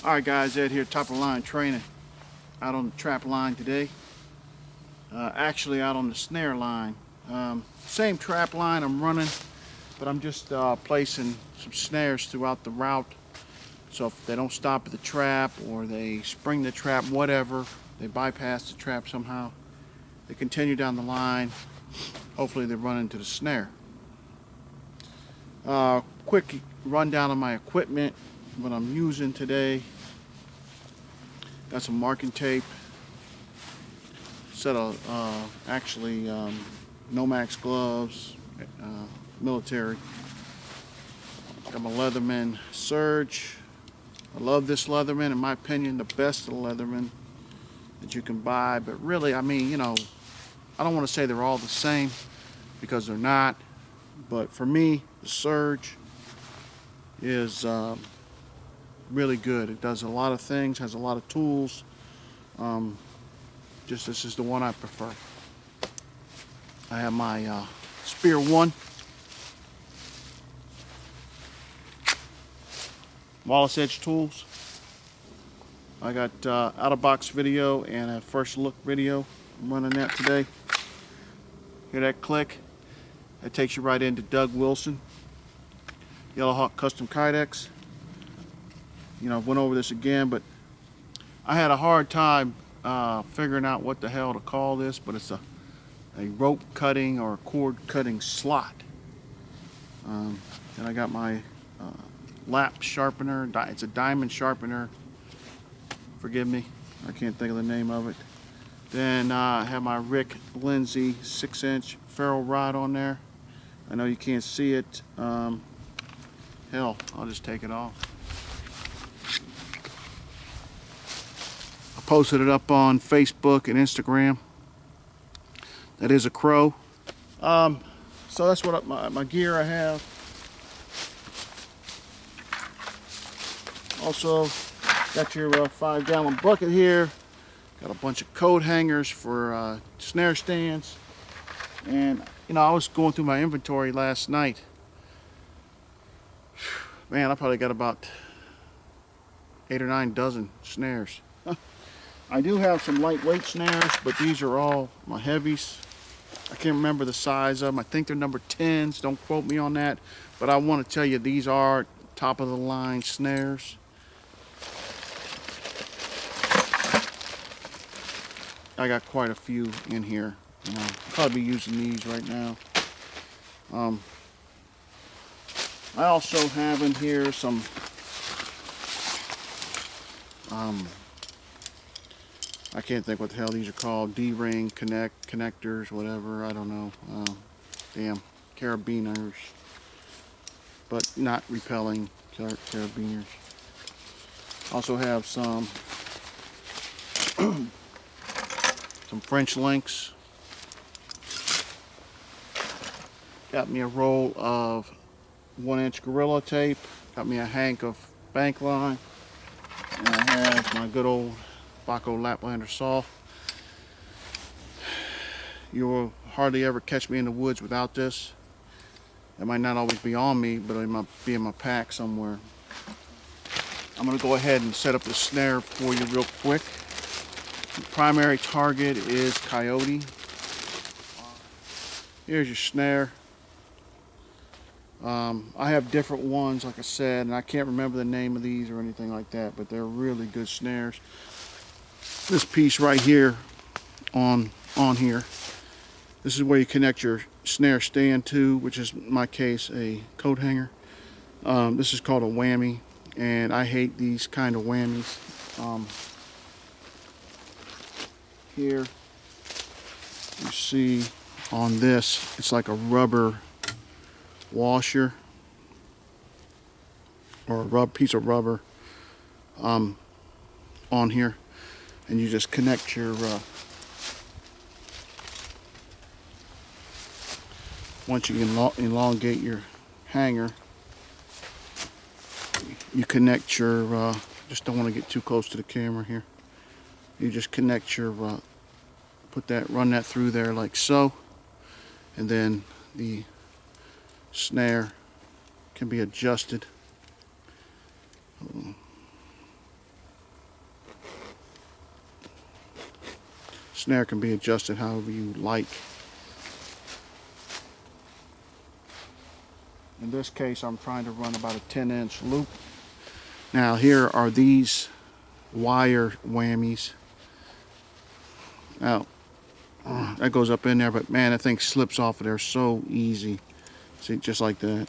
Alright guys, Ed here, top of the line training out on the trap line today. Actually out on the snare line. Same trap line I'm running, but I'm just placing some snares throughout the route. So if they don't stop at the trap or they spring the trap, whatever, they bypass the trap somehow, they continue down the line. Hopefully they run into the snare. Quick rundown of my equipment, what I'm using today. Got some marking tape, set of Nomax gloves, military. Got my Leatherman Surge. I love this Leatherman, in my opinion, the best of the Leatherman that you can buy. But really, I mean, you know, I don't want to say they're all the same because they're not. But for me, the Surge is really good. It does a lot of things, has a lot of tools. Just this is the one I prefer. I have my Spear 1. Wallace Edge tools. I got out of box video and a first look video. I'm running that today. Hear that click? That takes you right into Doug Wilson. Yellowhawk Custom Kydex. You know, I've went over this again, but I had a hard time figuring out what the hell to call this, but it's a rope cutting or a cord cutting slot. Then I got my lap sharpener. It's a diamond sharpener. Forgive me, I can't think of the name of it. Then I have my Rick Lindsay 6-inch ferrule rod on there. I know you can't see it. Hell, I'll just take it off. I posted it up on Facebook and Instagram. That is a Crow. So that's what my gear I have. Also got your 5-gallon bucket here. Got a bunch of coat hangers for snare stands. And you know, I was going through my inventory last night. Man, I probably got about 8 or 9 dozen snares. I do have some lightweight snares, but these are all my heavies. I can't remember the size of them. I think they're number 10s. Don't quote me on that. But I want to tell you, these are top of the line snares. I got quite a few in here. I'll probably be using these right now. I also have in here some I can't think what the hell these are called. D-ring connectors, whatever. I don't know. Damn, carabiners, but not repelling carabiners. Also have some some French links. Got me a roll of 1-inch Gorilla tape. Got me a hank of bank line. And I have my good old Baco Laplander saw. You will hardly ever catch me in the woods without this. It might not always be on me, but it might be in my pack somewhere. I'm going to go ahead and set up the snare for you real quick. The primary target is coyote. Here's your snare. I have different ones, like I said, and I can't remember the name of these or anything like that, but they're really good snares. This piece right here on here, this is where you connect your snare stand to, which is in my case a coat hanger. This is called a whammy, and I hate these kind of whammies. Here you see on this, it's like a rubber washer or a piece of rubber on here, and you just connect your once you elongate your hanger, you connect your just don't want to get too close to the camera here. You just connect your run that through there like so, and then the snare can be adjusted snare can be adjusted however you like. In this case, I'm trying to run about a 10-inch loop. Now here are these wire whammies. Now, that goes up in there, but man, that thing slips off of there so easy. See, just like that.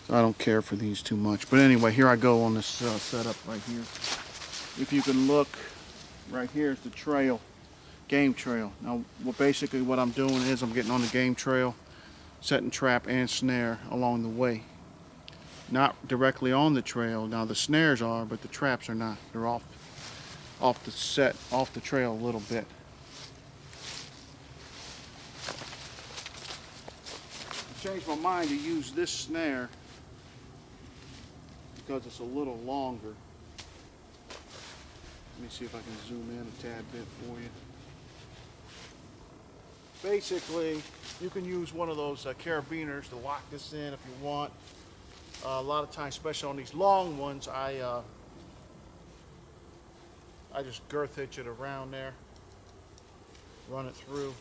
So I don't care for these too much. But anyway, here I go on this setup right here. If you can look, right here is the trail, game trail. Now, basically what I'm doing is I'm getting on the game trail, setting trap and snare along the way. Not directly on the trail. Now the snares are, but the traps are not. They're off the trail a little bit. I changed my mind to use this snare because it's a little longer. Let me see if I can zoom in a tad bit for you. Basically, you can use one of those carabiners to lock this in if you want. A lot of times, especially on these long ones, I just girth hitch it around there, run it through.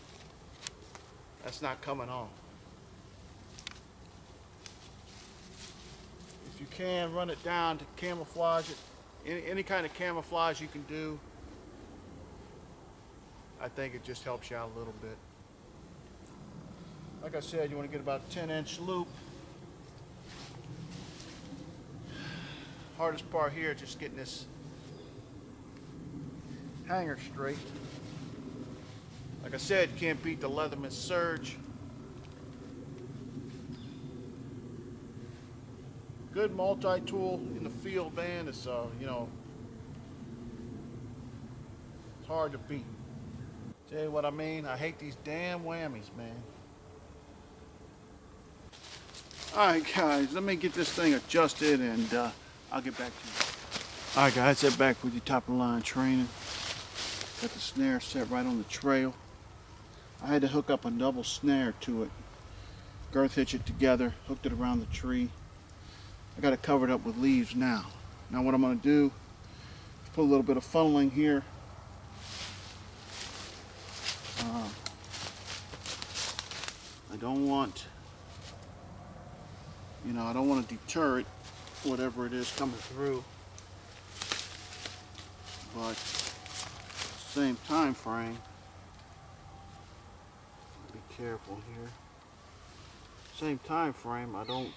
That's not coming off. If you can, run it down to camouflage it. Any kind of camouflage you can do, I think it just helps you out a little bit. Like I said, you want to get about a 10-inch loop. Hardest part here is just getting this hanger straight. Like I said, you can't beat the Leatherman Surge. Good multi-tool in the field, man. It's you know, it's hard to beat. Tell you what I mean. I hate these damn whammies, man. All right, guys. Let me get this thing adjusted, and I'll get back to you. All right, guys. Head back with your top of the line training. Got the snare set right on the trail. I had to hook up a double snare to it. Girth hitch it together. Hooked it around the tree. I got it covered up with leaves now. Now what I'm going to do is put a little bit of funneling here. I don't want, I don't want to deter it, whatever it is coming through. But same time frame, be careful here. Same time frame, I don't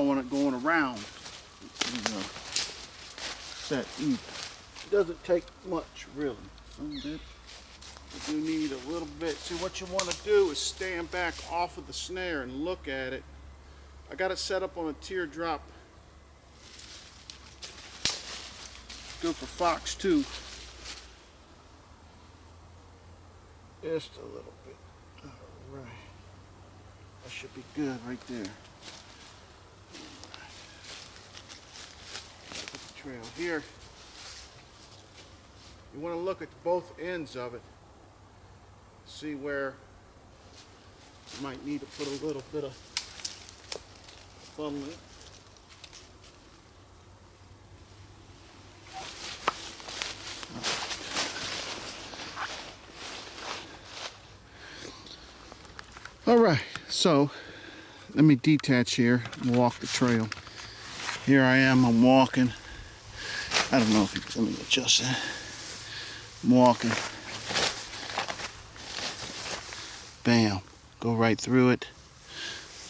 want it going around, set either. It doesn't take much, really. Some bit. You do need a little bit. See, what you want to do is stand back off of the snare and look at it. I got it set up on a teardrop. Good for Fox too. Just a little bit. All right. That should be good right there. Trail here. You want to look at both ends of it. See where you might need to put a little bit of funneling. All right, so let me detach here and walk the trail. Here I am, I'm walking. I don't know if you can, let me adjust that. I'm walking. Bam, go right through it.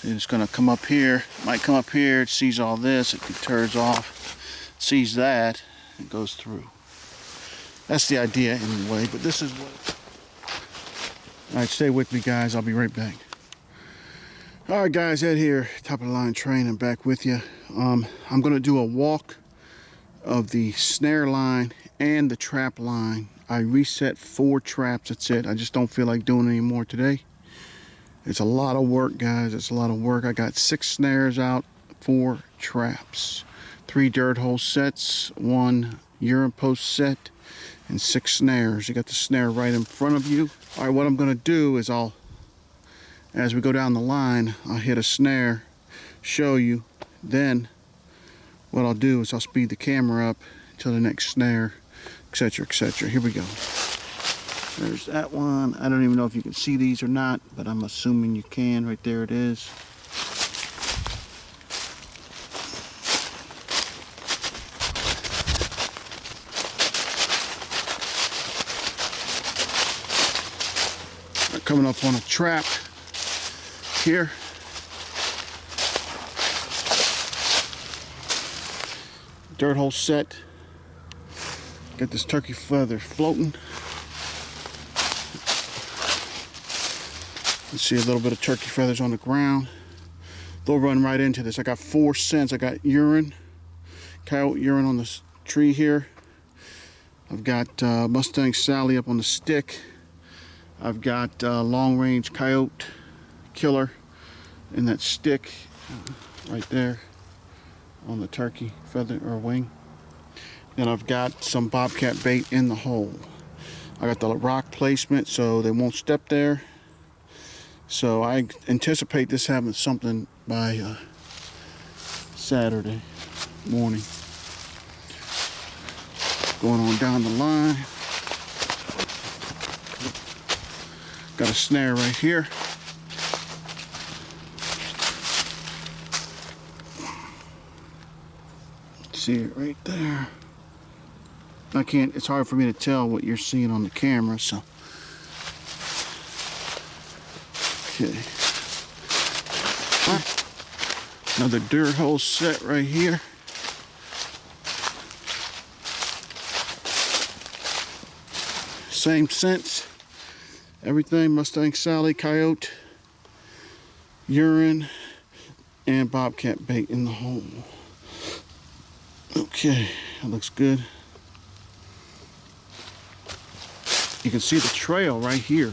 And it's gonna come up here, might come up here, it sees all this, it deters off, sees that, it goes through. That's the idea anyway, but this is what. All right, stay with me guys, I'll be right back. All right guys, Ed here, top of the line training, back with you. I'm gonna do a walk of the snare line and the trap line. I reset 4 traps, that's it. I just don't feel like doing any more today. It's a lot of work, guys, it's a lot of work. I got 6 snares out, 4 traps, 3 dirt hole sets, 1 urine post set, and 6 snares. You got the snare right in front of you. All right, what I'm gonna do is as we go down the line, I'll hit a snare, show you, then what I'll do is I'll speed the camera up, to the next snare, etc., etc. Here we go. There's that one. I don't even know if you can see these or not, but I'm assuming you can. Right there it is. We're coming up on a trap here. Dirt hole set. Got this turkey feather floating. You see a little bit of turkey feathers on the ground. They'll run right into this. I got 4 scents. I got urine, coyote urine on this tree here. I've got Mustang Sally up on the stick. I've got long range coyote killer in that stick right there on the turkey feather or wing. Then I've got some bobcat bait in the hole. I got the rock placement so they won't step there. So I anticipate this having something by Saturday morning. Going on down the line. Got a snare right here. See it right there. I can't, it's hard for me to tell what you're seeing on the camera, so. Okay. Another dirt hole set right here. Same scents. Everything, Mustang Sally, coyote, urine, and bobcat bait in the hole. Okay, that looks good. You can see the trail right here.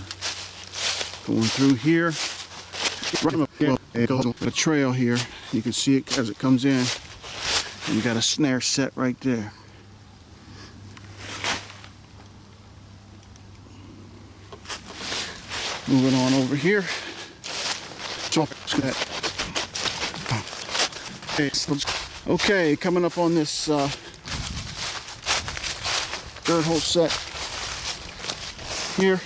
Going through here. The trail here. You can see it as it comes in. And you got a snare set right there. Moving on over here. Okay, coming up on this dirt hole set here.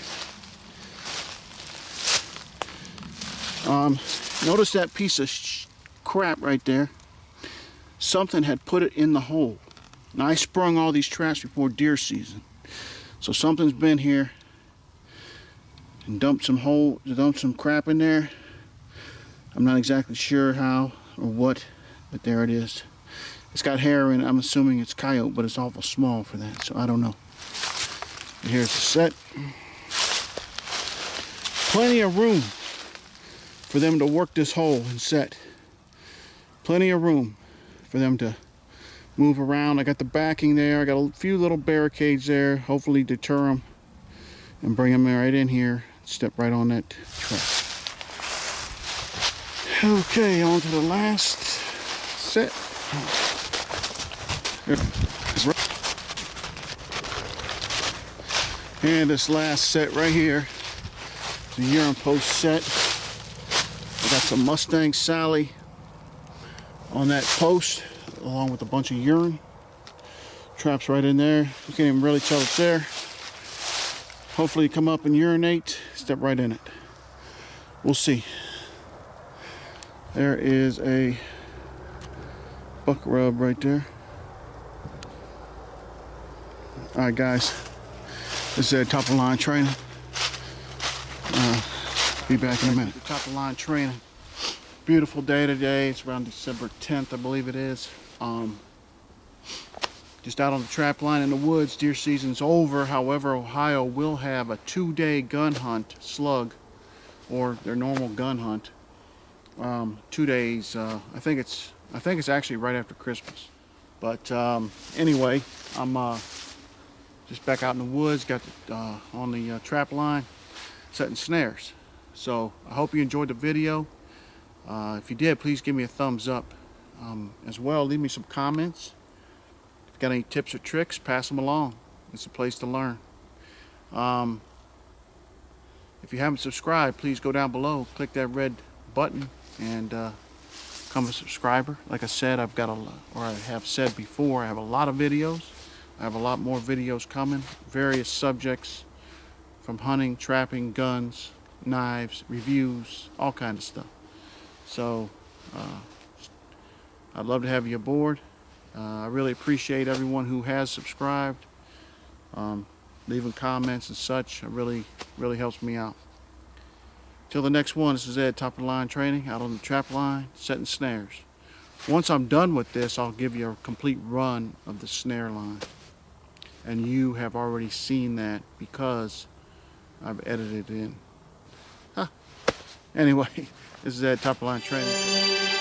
Notice that piece of crap right there. Something had put it in the hole. Now I sprung all these traps before deer season, so something's been here and dumped some crap in there. I'm not exactly sure how or what, but there it is. It's got hair in it. I'm assuming it's coyote, but it's awful small for that, so I don't know. And here's the set. Plenty of room for them to work this hole and set. Plenty of room for them to move around. I got the backing there. I got a few little barricades there. Hopefully deter them and bring them right in here. Step right on that trap. Okay, on to the last set. And this last set right here, the urine post set. I got some Mustang Sally on that post, along with a bunch of urine. Traps right in there. You can't even really tell it's there. Hopefully you come up and urinate, step right in it. We'll see. There is a buck rub right there. Alright guys, this is top of line training. Be back in a minute. Top of line training. Beautiful day today. It's around December 10th, I believe it is. Just out on the trap line in the woods. Deer season's over. However, Ohio will have a 2-day gun hunt, slug, or their normal gun hunt. 2 days. I think it's actually right after Christmas. But anyway, I'm just back out in the woods. Got on the trap line, setting snares. So I hope you enjoyed the video. If you did, please give me a thumbs up. As well, leave me some comments. If you got any tips or tricks, pass them along. It's a place to learn. If you haven't subscribed, please go down below, click that red button, and become a subscriber. Like I said, I have said before, I have a lot of videos. I have a lot more videos coming, various subjects from hunting, trapping, guns, knives, reviews, all kinds of stuff. So I'd love to have you aboard. I really appreciate everyone who has subscribed, leaving comments and such. It really helps me out. Till the next one, this is Ed, top of the line training, out on the trap line, setting snares. Once I'm done with this, I'll give you a complete run of the snare line. And you have already seen that because I've edited it in. Anyway, this is Ed, top of the line training.